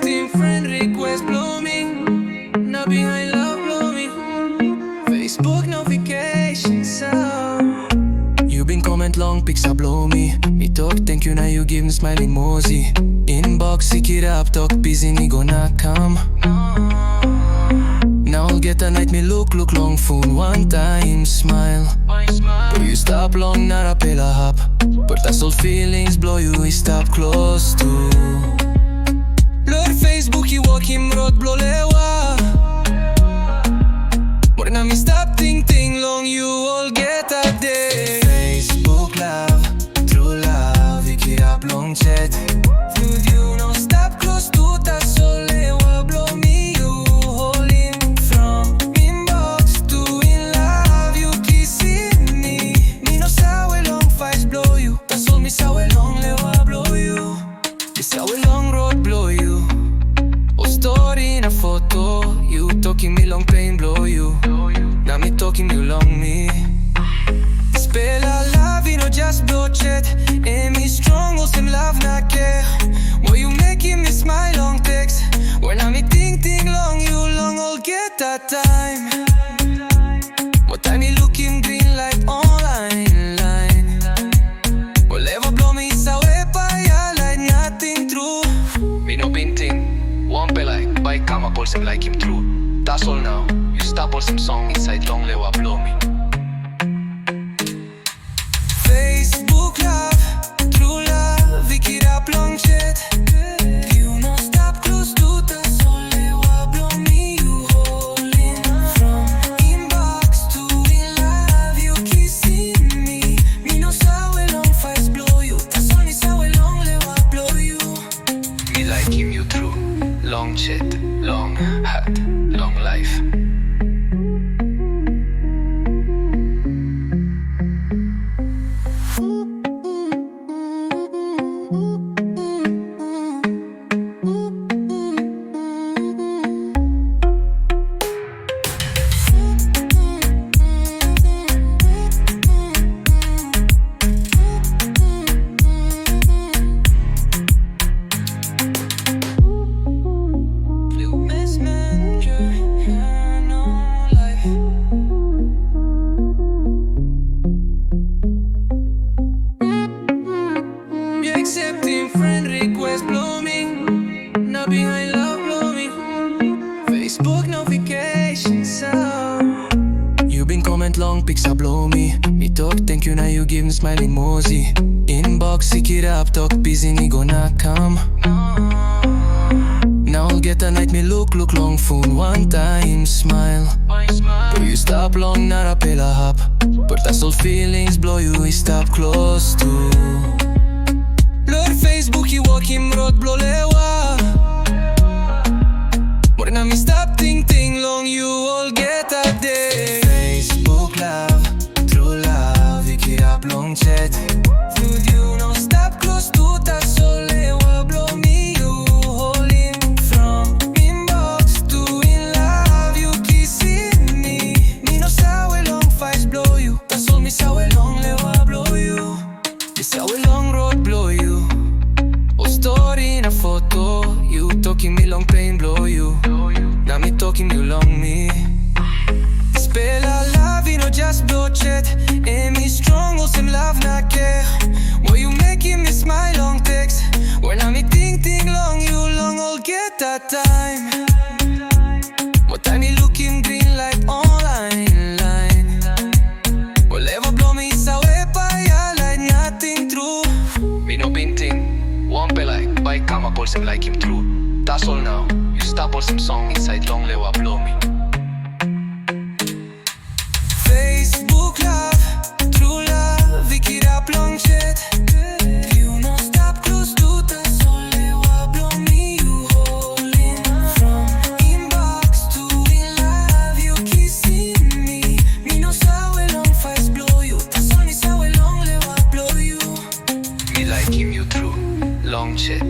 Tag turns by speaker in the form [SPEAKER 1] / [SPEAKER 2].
[SPEAKER 1] accepting friend request, blow me. Not behind love, blow me. Facebook notifications sound. You been comment long, pics a blow me. Me talk thank you, now you give me smiling emoji. Inbox, sick it up, talk busy, me gonna come. Now I'll get a night, me look long phone one time, smile. You stop long, not a pela hap. But that's all feelings blow you, we stop close to. Lor Facebook, you walk him road, blow lewa. More na me stop ting long, you all get a day. Facebook love, true love, we keep up long chat. With you, no stop close to that soul lewa, blow me. Photo, you talking me long pain blow you. Now me talking you long me. Spela love, you know just blow chat. And me strong, or some love not care. Why you making me smile long text? When I me think long, you long all get that time. What time you looking green like online line? Well ever blow me so I like nothing true. Me no been thing, one pe like. By come up all some like him true. That's all now. You stop all some song inside long lewa blow me. Facebook love, true love, we keep up long chat. You no stop close to the soul lewa blow me. You holding from inbox to in love, you kissing me. Me no saw a long face blow you. That's only saw a long lewa blow you. Me like him you true. Long chat, long hat, long life. Accepting friend request, blow me. Not behind love, blow me. Facebook notifications sound. You been comment long, pics a blow me. Me talk thank you, now you give me smiling emoji. Inbox, sick it up, talk busy, me gonna come. Now I'll get a night, me look long phone one time, smile. You stop long, not a pela hap. But that's all feelings blow you, we stop close to. Lor Facebook, you walk him road, blow lewa. More na me stop ting long, you all get a day. Facebook love, true love, we keep up long chat. With you, no stop close to that soul lewa blow me. You holding from inbox to in love, you kissing me. Me no saw a long face blow you. That's all me saw a long lewa blow you. Me saw a long road blow you. Story in a photo, you talking me long pain blow you. Now me talking you long me. Spela love, you know just blow chat. And me strong, or some love not care. Why you making me smile long text? When I me think long, you long all get that time. What time you looking green like online line? Well ever blow me so I like nothing true. Me no been thing. One pe like, by come up all some like him true. That's all now. You stop all some song inside long lewa blow me. Facebook love, true love, we keep up long chat. You no stop close to the soul lewa blow me. You holding from inbox to in love, you kissing me. Me no saw a long face blow you. That's only saw a long lewa blow you. Me like him you true. Long chat.